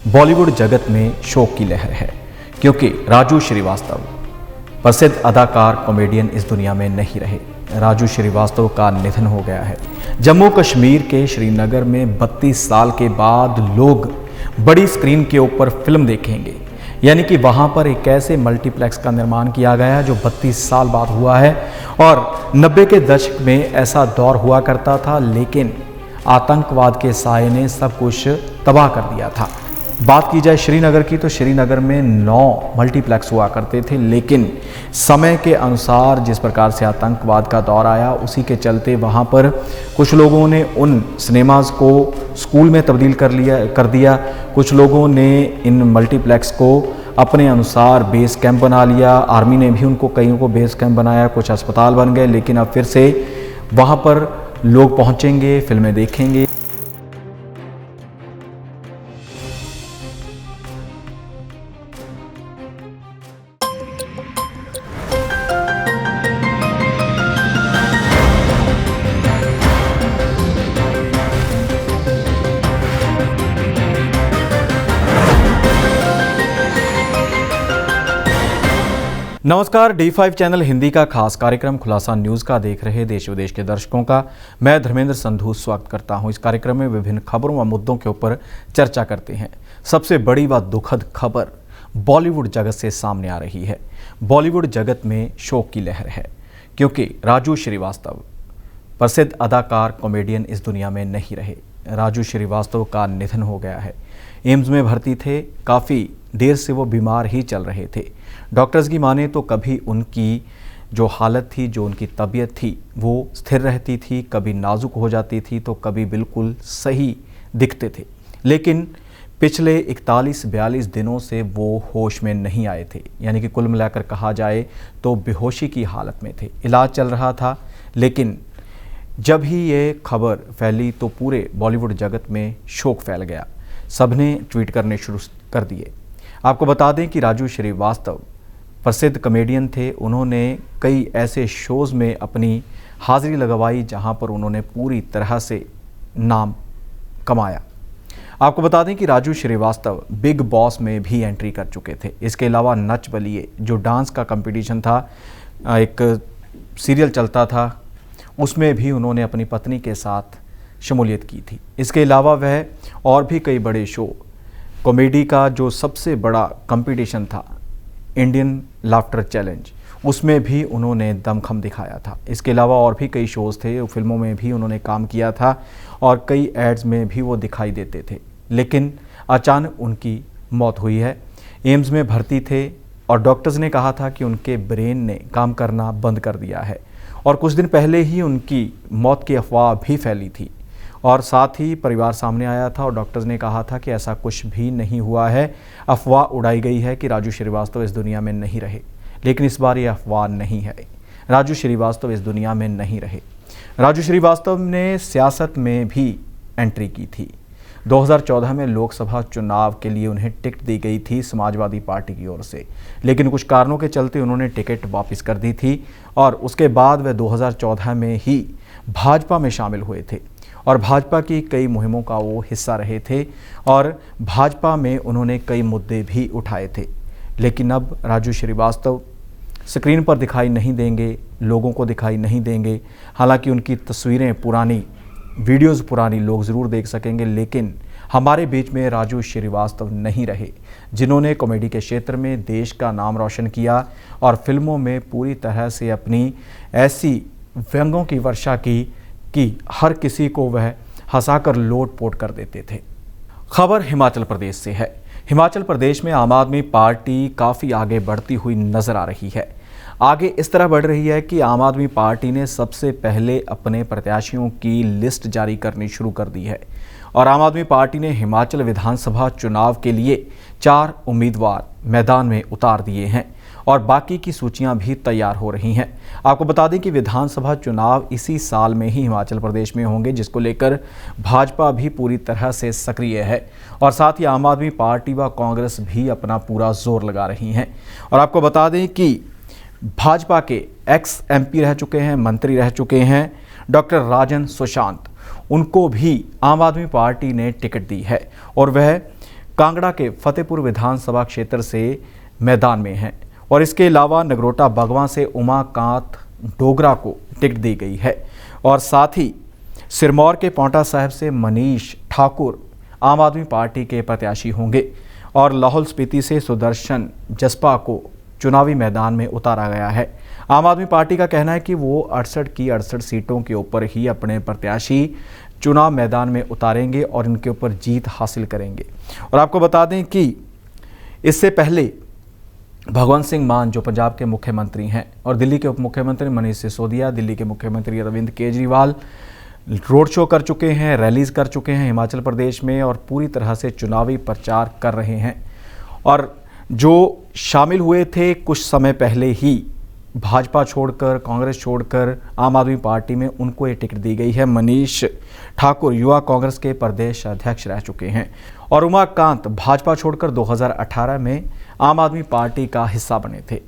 बॉलीवुड जगत में शोक की लहर है क्योंकि राजू श्रीवास्तव प्रसिद्ध अदाकार कॉमेडियन इस दुनिया में नहीं रहे। राजू श्रीवास्तव का निधन हो गया है। जम्मू कश्मीर के श्रीनगर में 32 साल के बाद लोग बड़ी स्क्रीन के ऊपर फिल्म देखेंगे, यानी कि वहाँ पर एक ऐसे मल्टीप्लेक्स का निर्माण किया गया जो 32 साल बाद हुआ है। और 90 के दशक में ऐसा दौर हुआ करता था, लेकिन आतंकवाद के साए ने सब कुछ तबाह कर दिया था। बात की जाए श्रीनगर की तो श्रीनगर में 9 मल्टीप्लेक्स हुआ करते थे, लेकिन समय के अनुसार जिस प्रकार से आतंकवाद का दौर आया उसी के चलते वहाँ पर कुछ लोगों ने उन सिनेमाज़ को स्कूल में तब्दील कर दिया। कुछ लोगों ने इन मल्टीप्लेक्स को अपने अनुसार बेस कैंप बना लिया। आर्मी ने भी उनको कईयों को बेस कैंप बनाया, कुछ अस्पताल बन गए। लेकिन अब फिर से वहाँ पर लोग पहुँचेंगे, फिल्में देखेंगे। नमस्कार, D5 चैनल हिंदी का खास कार्यक्रम खुलासा न्यूज़ का देख रहे देश विदेश के दर्शकों का मैं धर्मेंद्र संधू स्वागत करता हूं। इस कार्यक्रम में विभिन्न खबरों व मुद्दों के ऊपर चर्चा करते हैं। सबसे बड़ी व दुखद खबर बॉलीवुड जगत से सामने आ रही है। बॉलीवुड जगत में शोक की लहर है क्योंकि राजू श्रीवास्तव प्रसिद्ध अदाकार कॉमेडियन इस दुनिया में नहीं रहे। राजू श्रीवास्तव का निधन हो गया है। एम्स में भर्ती थे, काफ़ी देर से वो बीमार ही चल रहे थे। डॉक्टर्स की माने तो कभी उनकी जो हालत थी, जो उनकी तबीयत थी, वो स्थिर रहती थी, कभी नाजुक हो जाती थी तो कभी बिल्कुल सही दिखते थे। लेकिन पिछले 41-42 दिनों से वो होश में नहीं आए थे, यानी कि कुल मिलाकर कहा जाए तो बेहोशी की हालत में थे। इलाज चल रहा था, लेकिन जब ही ये खबर फैली तो पूरे बॉलीवुड जगत में शोक फैल गया। सबने ट्वीट करने शुरू कर दिए। आपको बता दें कि राजू श्रीवास्तव प्रसिद्ध कॉमेडियन थे। उन्होंने कई ऐसे शोज़ में अपनी हाज़िरी लगवाई जहां पर उन्होंने पूरी तरह से नाम कमाया। आपको बता दें कि राजू श्रीवास्तव बिग बॉस में भी एंट्री कर चुके थे। इसके अलावा नच बलिए जो डांस का कंपटीशन था, एक सीरियल चलता था, उसमें भी उन्होंने अपनी पत्नी के साथ शमूलियत की थी। इसके अलावा वह और भी कई बड़े शो, कॉमेडी का जो सबसे बड़ा कंपटीशन था इंडियन लाफ्टर चैलेंज, उसमें भी उन्होंने दमखम दिखाया था। इसके अलावा और भी कई शोज़ थे, फिल्मों में भी उन्होंने काम किया था और कई एड्स में भी वो दिखाई देते थे। लेकिन अचानक उनकी मौत हुई है। एम्स में भर्ती थे और डॉक्टर्स ने कहा था कि उनके ब्रेन ने काम करना बंद कर दिया है। और कुछ दिन पहले ही उनकी मौत की अफवाह भी फैली थी और साथ ही परिवार सामने आया था और डॉक्टर्स ने कहा था कि ऐसा कुछ भी नहीं हुआ है। अफवाह उड़ाई गई है कि राजू श्रीवास्तव इस दुनिया में नहीं रहे, लेकिन इस बार ये अफवाह नहीं है। राजू श्रीवास्तव इस दुनिया में नहीं रहे। राजू श्रीवास्तव ने सियासत में भी एंट्री की थी। 2014 में लोकसभा चुनाव के लिए उन्हें टिकट दी गई थी समाजवादी पार्टी की ओर से, लेकिन कुछ कारणों के चलते उन्होंने टिकट वापस कर दी थी और उसके बाद वह 2014 में ही भाजपा में शामिल हुए थे और भाजपा की कई मुहिमों का वो हिस्सा रहे थे और भाजपा में उन्होंने कई मुद्दे भी उठाए थे। लेकिन अब राजू श्रीवास्तव स्क्रीन पर दिखाई नहीं देंगे, लोगों को दिखाई नहीं देंगे। हालांकि उनकी तस्वीरें पुरानी, वीडियोज़ पुरानी लोग ज़रूर देख सकेंगे, लेकिन हमारे बीच में राजू श्रीवास्तव नहीं रहे, जिन्होंने कॉमेडी के क्षेत्र में देश का नाम रोशन किया और फिल्मों में पूरी तरह से अपनी ऐसी व्यंग्यों की वर्षा की कि हर किसी को वह हंसाकर लोट-पोट कर देते थे। खबर हिमाचल प्रदेश से है। हिमाचल प्रदेश में आम आदमी पार्टी काफ़ी आगे बढ़ती हुई नज़र आ रही है। आगे इस तरह बढ़ रही है कि आम आदमी पार्टी ने सबसे पहले अपने प्रत्याशियों की लिस्ट जारी करनी शुरू कर दी है और आम आदमी पार्टी ने हिमाचल विधानसभा चुनाव के लिए 4 उम्मीदवार मैदान में उतार दिए हैं और बाकी की सूचियां भी तैयार हो रही हैं। आपको बता दें कि विधानसभा चुनाव इसी साल में ही हिमाचल प्रदेश में होंगे, जिसको लेकर भाजपा भी पूरी तरह से सक्रिय है और साथ ही आम आदमी पार्टी व कांग्रेस भी अपना पूरा जोर लगा रही हैं। और आपको बता दें कि भाजपा के एक्स MP रह चुके हैं, मंत्री रह चुके हैं डॉक्टर राजन सुशांत, उनको भी आम आदमी पार्टी ने टिकट दी है और वह कांगड़ा के फतेहपुर विधानसभा क्षेत्र से मैदान में हैं और इसके अलावा नगरोटा बगवां से उमाकांत डोगरा को टिकट दी गई है और साथ ही सिरमौर के पांवटा साहिब से मनीष ठाकुर आम आदमी पार्टी के प्रत्याशी होंगे और लाहौल स्पीति से सुदर्शन जसपा को चुनावी मैदान में उतारा गया है। आम आदमी पार्टी का कहना है कि वो 68 की 68 सीटों के ऊपर ही अपने प्रत्याशी चुनाव मैदान में उतारेंगे और इनके ऊपर जीत हासिल करेंगे। और आपको बता दें कि इससे पहले भगवंत सिंह मान जो पंजाब के मुख्यमंत्री हैं और दिल्ली के उप मुख्यमंत्री मनीष सिसोदिया, दिल्ली के मुख्यमंत्री अरविंद केजरीवाल रोड शो कर चुके हैं, रैलीज कर चुके हैं हिमाचल प्रदेश में और पूरी तरह से चुनावी प्रचार कर रहे हैं। और जो शामिल हुए थे कुछ समय पहले ही भाजपा छोड़कर, कांग्रेस छोड़कर आम आदमी पार्टी में, उनको ये टिकट दी गई है। मनीष ठाकुर युवा कांग्रेस के प्रदेश अध्यक्ष रह चुके हैं और उमाकांत भाजपा छोड़कर 2018 में आम आदमी पार्टी का हिस्सा बने थे।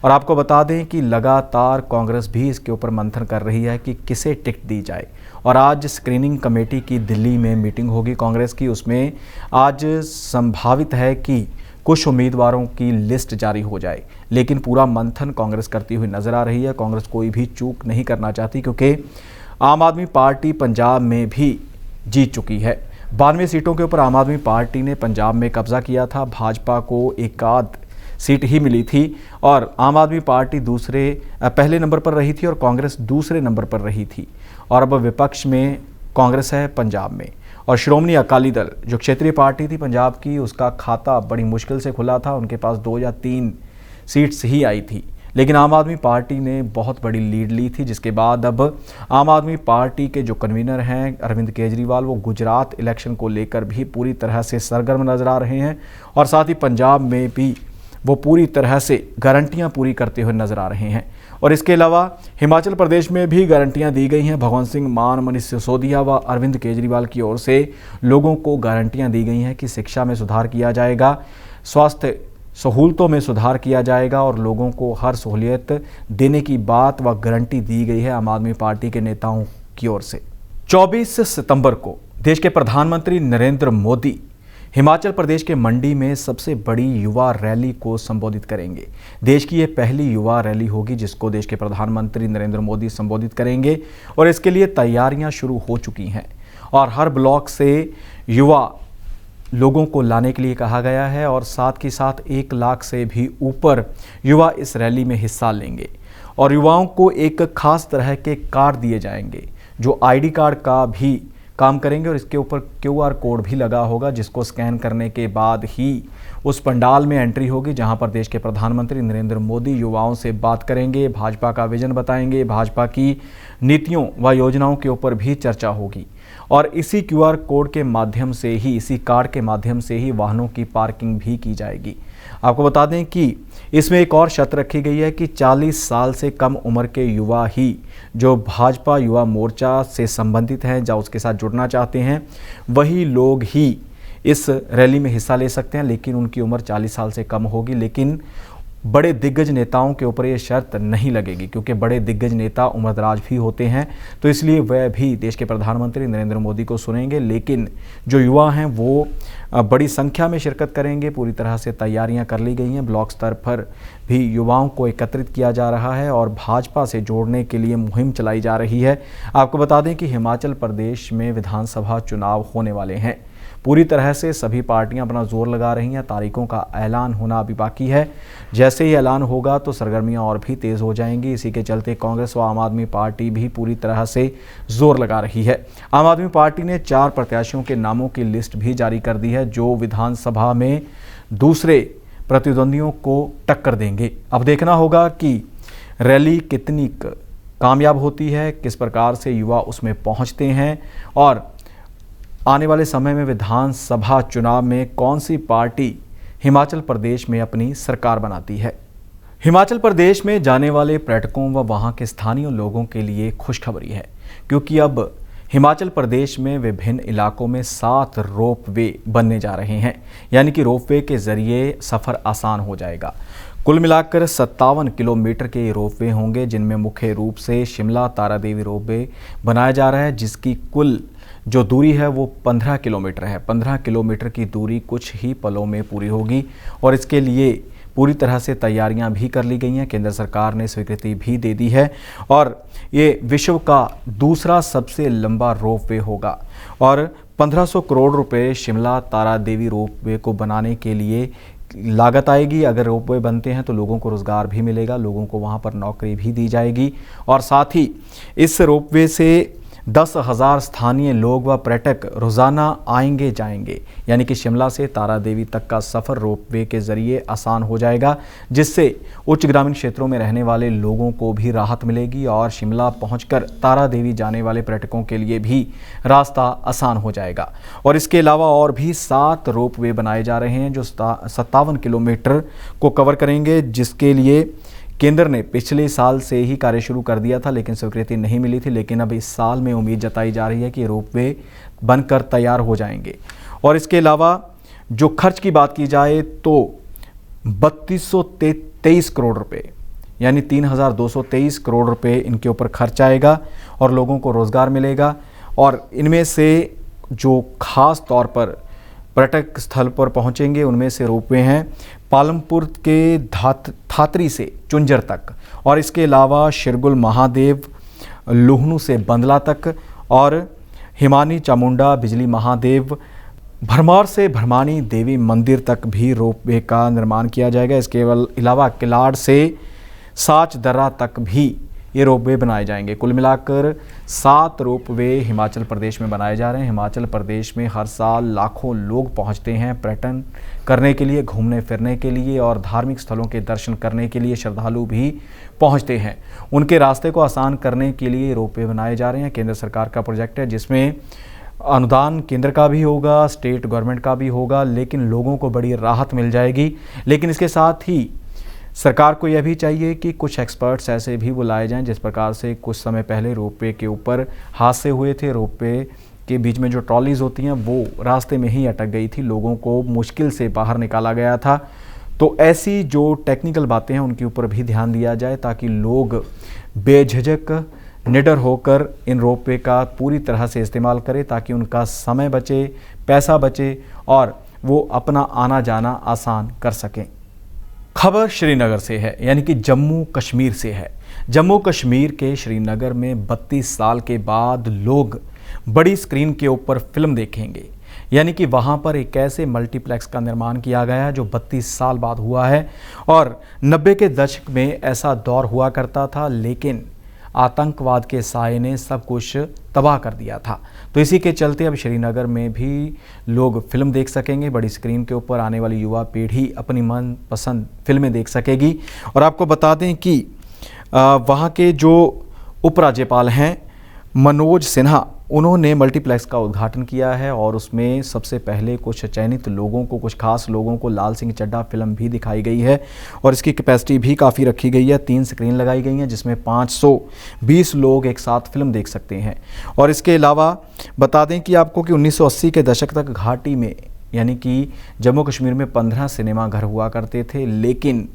और आपको बता दें कि लगातार कांग्रेस भी इसके ऊपर मंथन कर रही है कि किसे टिकट दी जाए और आज स्क्रीनिंग कमेटी की दिल्ली में मीटिंग होगी कांग्रेस की। उसमें आज संभावित है कि कुछ उम्मीदवारों की लिस्ट जारी हो जाए, लेकिन पूरा मंथन कांग्रेस करती हुई नजर आ रही है। कांग्रेस कोई भी चूक नहीं करना चाहती क्योंकि आम आदमी पार्टी पंजाब में भी जीत चुकी है। 92 सीटों के ऊपर आम आदमी पार्टी ने पंजाब में कब्जा किया था। भाजपा को एक आध सीट ही मिली थी और आम आदमी पार्टी पहले नंबर पर रही थी और कांग्रेस दूसरे नंबर पर रही थी। और अब विपक्ष में कांग्रेस है पंजाब में और श्रोमणी अकाली दल जो क्षेत्रीय पार्टी थी पंजाब की, उसका खाता बड़ी मुश्किल से खुला था। उनके पास 2 या 3 सीट्स ही आई थी, लेकिन आम आदमी पार्टी ने बहुत बड़ी लीड ली थी, जिसके बाद अब आम आदमी पार्टी के जो कन्वीनर हैं अरविंद केजरीवाल, वो गुजरात इलेक्शन को लेकर भी पूरी तरह से सरगर्म नजर आ रहे हैं और साथ ही पंजाब में भी वो पूरी तरह से गारंटियां पूरी करते हुए नजर आ रहे हैं। और इसके अलावा हिमाचल प्रदेश में भी गारंटियां दी गई हैं। भगवंत सिंह मान, मनीष सिसोदिया व अरविंद केजरीवाल की ओर से लोगों को गारंटियां दी गई हैं कि शिक्षा में सुधार किया जाएगा, स्वास्थ्य सहूलतों में सुधार किया जाएगा और लोगों को हर सहूलियत देने की बात व गारंटी दी गई है आम आदमी पार्टी के नेताओं की ओर से। 24 सितंबर को देश के प्रधानमंत्री नरेंद्र मोदी हिमाचल प्रदेश के मंडी में सबसे बड़ी युवा रैली को संबोधित करेंगे। देश की ये पहली युवा रैली होगी जिसको देश के प्रधानमंत्री नरेंद्र मोदी संबोधित करेंगे और इसके लिए तैयारियां शुरू हो चुकी हैं और हर ब्लॉक से युवा लोगों को लाने के लिए कहा गया है और साथ ही साथ 1 लाख से भी ऊपर युवा इस रैली में हिस्सा लेंगे और युवाओं को एक खास तरह के कार्ड दिए जाएंगे जो आईडी कार्ड का भी काम करेंगे और इसके ऊपर QR कोड भी लगा होगा जिसको स्कैन करने के बाद ही उस पंडाल में एंट्री होगी जहां पर देश के प्रधानमंत्री नरेंद्र मोदी युवाओं से बात करेंगे, भाजपा का विजन बताएंगे, भाजपा की नीतियों व योजनाओं के ऊपर भी चर्चा होगी और इसी QR कोड के माध्यम से ही, इसी कार्ड के माध्यम से ही वाहनों की पार्किंग भी की जाएगी। आपको बता दें कि इसमें एक और शर्त रखी गई है कि 40 साल से कम उम्र के युवा ही जो भाजपा युवा मोर्चा से संबंधित हैं या उसके साथ जुड़ना चाहते हैं वही लोग ही इस रैली में हिस्सा ले सकते हैं, लेकिन उनकी उम्र 40 साल से कम होगी। लेकिन बड़े दिग्गज नेताओं के ऊपर ये शर्त नहीं लगेगी क्योंकि बड़े दिग्गज नेता उम्रदराज भी होते हैं, तो इसलिए वह भी देश के प्रधानमंत्री नरेंद्र मोदी को सुनेंगे। लेकिन जो युवा हैं वो बड़ी संख्या में शिरकत करेंगे। पूरी तरह से तैयारियां कर ली गई हैं। ब्लॉक स्तर पर भी युवाओं को एकत्रित किया जा रहा है और भाजपा से जोड़ने के लिए मुहिम चलाई जा रही है। आपको बता दें कि हिमाचल प्रदेश में विधानसभा चुनाव होने वाले हैं। पूरी तरह से सभी पार्टियां अपना जोर लगा रही हैं। तारीखों का ऐलान होना अभी बाकी है। जैसे ही ऐलान होगा तो सरगर्मियां और भी तेज़ हो जाएंगी। इसी के चलते कांग्रेस व आम आदमी पार्टी भी पूरी तरह से जोर लगा रही है। आम आदमी पार्टी ने 4 प्रत्याशियों के नामों की लिस्ट भी जारी कर दी है जो विधानसभा में दूसरे प्रतिद्वंदियों को टक्कर देंगे। अब देखना होगा कि रैली कितनी कामयाब होती है, किस प्रकार से युवा उसमें पहुँचते हैं और आने वाले समय में विधानसभा चुनाव में कौन सी पार्टी हिमाचल प्रदेश में अपनी सरकार बनाती है। हिमाचल प्रदेश में जाने वाले पर्यटकों व वहां के स्थानीय लोगों के लिए खुशखबरी है क्योंकि अब हिमाचल प्रदेश में विभिन्न इलाकों में 7 रोपवे बनने जा रहे हैं, यानी कि रोपवे के जरिए सफ़र आसान हो जाएगा। कुल मिलाकर 57 किलोमीटर के रोपवे होंगे जिनमें मुख्य रूप से शिमला तारादेवी रोपवे बनाया जा रहा है जिसकी कुल जो दूरी है वो 15 किलोमीटर है। 15 किलोमीटर की दूरी कुछ ही पलों में पूरी होगी और इसके लिए पूरी तरह से तैयारियां भी कर ली गई हैं। केंद्र सरकार ने स्वीकृति भी दे दी है और ये विश्व का दूसरा सबसे लंबा रोपवे होगा और 1500 करोड़ रुपए शिमला तारा देवी रोपवे को बनाने के लिए लागत आएगी। अगर रोपवे बनते हैं तो लोगों को रोज़गार भी मिलेगा, लोगों को वहाँ पर नौकरी भी दी जाएगी और साथ ही इस रोपवे से 10,000 स्थानीय लोग व पर्यटक रोज़ाना आएंगे जाएंगे। यानी कि शिमला से तारा देवी तक का सफ़र रोपवे के ज़रिए आसान हो जाएगा, जिससे उच्च ग्रामीण क्षेत्रों में रहने वाले लोगों को भी राहत मिलेगी और शिमला पहुंचकर तारा देवी जाने वाले पर्यटकों के लिए भी रास्ता आसान हो जाएगा। और इसके अलावा और भी 7 रोपवे बनाए जा रहे हैं जो 57 किलोमीटर को कवर करेंगे, जिसके लिए केंद्र ने पिछले साल से ही कार्य शुरू कर दिया था, लेकिन स्वीकृति नहीं मिली थी। लेकिन अब इस साल में उम्मीद जताई जा रही है कि रोपवे बनकर तैयार हो जाएंगे। और इसके अलावा जो खर्च की बात की जाए तो 3223 करोड़ रुपए यानी 3223 करोड़ रुपए इनके ऊपर खर्च आएगा और लोगों को रोज़गार मिलेगा। और इनमें से जो खास तौर पर पर्यटक स्थल पर पहुंचेंगे उनमें से रोपवे हैं पालमपुर के थातरी से चुंजर तक और इसके अलावा शिरगुल महादेव लुहनू से बंदला तक और हिमानी चामुंडा बिजली महादेव भरमौर से भरमानी देवी मंदिर तक भी रोपवे का निर्माण किया जाएगा। इसके अलावा किलाड़ से साच दर्रा तक भी ये रोपवे बनाए जाएंगे। कुल मिलाकर 7 रोपवे हिमाचल प्रदेश में बनाए जा रहे हैं। हिमाचल प्रदेश में हर साल लाखों लोग पहुंचते हैं पर्यटन करने के लिए, घूमने फिरने के लिए और धार्मिक स्थलों के दर्शन करने के लिए श्रद्धालु भी पहुंचते हैं। उनके रास्ते को आसान करने के लिए रोपवे बनाए जा रहे हैं। केंद्र सरकार का प्रोजेक्ट है जिसमें अनुदान केंद्र का भी होगा, स्टेट गवर्नमेंट का भी होगा, लेकिन लोगों को बड़ी राहत मिल जाएगी। लेकिन इसके साथ ही सरकार को यह भी चाहिए कि कुछ एक्सपर्ट्स ऐसे भी बुलाए जाएं, जिस प्रकार से कुछ समय पहले रोपवे के ऊपर हादसे हुए थे। रोपवे के बीच में जो ट्रॉलीज़ होती हैं वो रास्ते में ही अटक गई थी, लोगों को मुश्किल से बाहर निकाला गया था। तो ऐसी जो टेक्निकल बातें हैं उनके ऊपर भी ध्यान दिया जाए ताकि लोग बेझिझक निडर होकर इन रोपवे का पूरी तरह से इस्तेमाल करें, ताकि उनका समय बचे, पैसा बचे और वो अपना आना जाना आसान कर सकें। खबर श्रीनगर से है, यानी कि जम्मू कश्मीर से है। जम्मू कश्मीर के श्रीनगर में 32 साल के बाद लोग बड़ी स्क्रीन के ऊपर फिल्म देखेंगे। यानी कि वहाँ पर एक ऐसे मल्टीप्लेक्स का निर्माण किया गया जो 32 साल बाद हुआ है और 90 के दशक में ऐसा दौर हुआ करता था, लेकिन आतंकवाद के साए ने सब कुछ तबाह कर दिया था। तो इसी के चलते अब श्रीनगर में भी लोग फिल्म देख सकेंगे। बड़ी स्क्रीन के ऊपर आने वाली युवा पीढ़ी अपनी मनपसंद फिल्में देख सकेगी। और आपको बता दें कि वहाँ के जो उपराज्यपाल हैं मनोज सिन्हा, उन्होंने मल्टीप्लेक्स का उद्घाटन किया है और उसमें सबसे पहले कुछ चयनित लोगों को, कुछ खास लोगों को लाल सिंह चड्ढा फिल्म भी दिखाई गई है और इसकी कैपेसिटी भी काफ़ी रखी गई है। 3 स्क्रीन लगाई गई हैं जिसमें 520 लोग एक साथ फिल्म देख सकते हैं। और इसके अलावा बता दें कि आपको कि 1980 के दशक तक घाटी में यानी कि जम्मू कश्मीर में 15 सिनेमा घर हुआ करते थे, लेकिन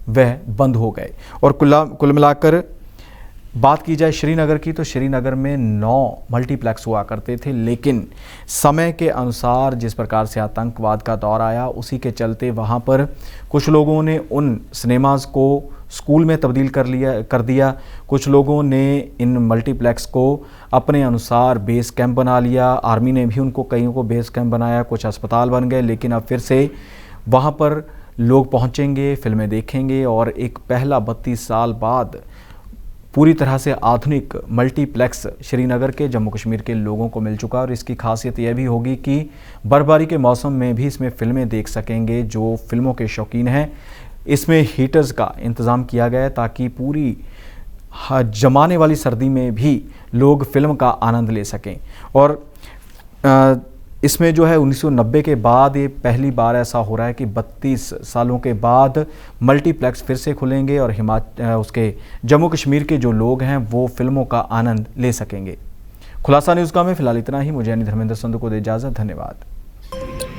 वह बंद हो गए। और कुल मिलाकर बात की जाए श्रीनगर की तो श्रीनगर में 9 मल्टीप्लेक्स हुआ करते थे, लेकिन समय के अनुसार जिस प्रकार से आतंकवाद का दौर आया उसी के चलते वहाँ पर कुछ लोगों ने उन सिनेमाज़ को स्कूल में तब्दील कर दिया। कुछ लोगों ने इन मल्टीप्लेक्स को अपने अनुसार बेस कैंप बना लिया। आर्मी ने भी उनको कईयों को बेस कैंप बनाया, कुछ अस्पताल बन गए। लेकिन अब फिर से वहाँ पर लोग पहुँचेंगे, फिल्में देखेंगे और एक पहला 32 साल बाद पूरी तरह से आधुनिक मल्टीप्लेक्स श्रीनगर के जम्मू कश्मीर के लोगों को मिल चुका है। और इसकी खासियत यह भी होगी कि बर्फबारी के मौसम में भी इसमें फिल्में देख सकेंगे जो फिल्मों के शौकीन हैं। इसमें हीटर्स का इंतज़ाम किया गया है ताकि पूरी जमाने वाली सर्दी में भी लोग फिल्म का आनंद ले सकें। और इसमें जो है 1990 के बाद ये पहली बार ऐसा हो रहा है कि 32 सालों के बाद मल्टीप्लेक्स फिर से खुलेंगे और उसके जम्मू कश्मीर के जो लोग हैं वो फिल्मों का आनंद ले सकेंगे। खुलासा न्यूज़ का में फिलहाल इतना ही। मुझे धर्मेंद्र संधू को दे इजाज़त। धन्यवाद।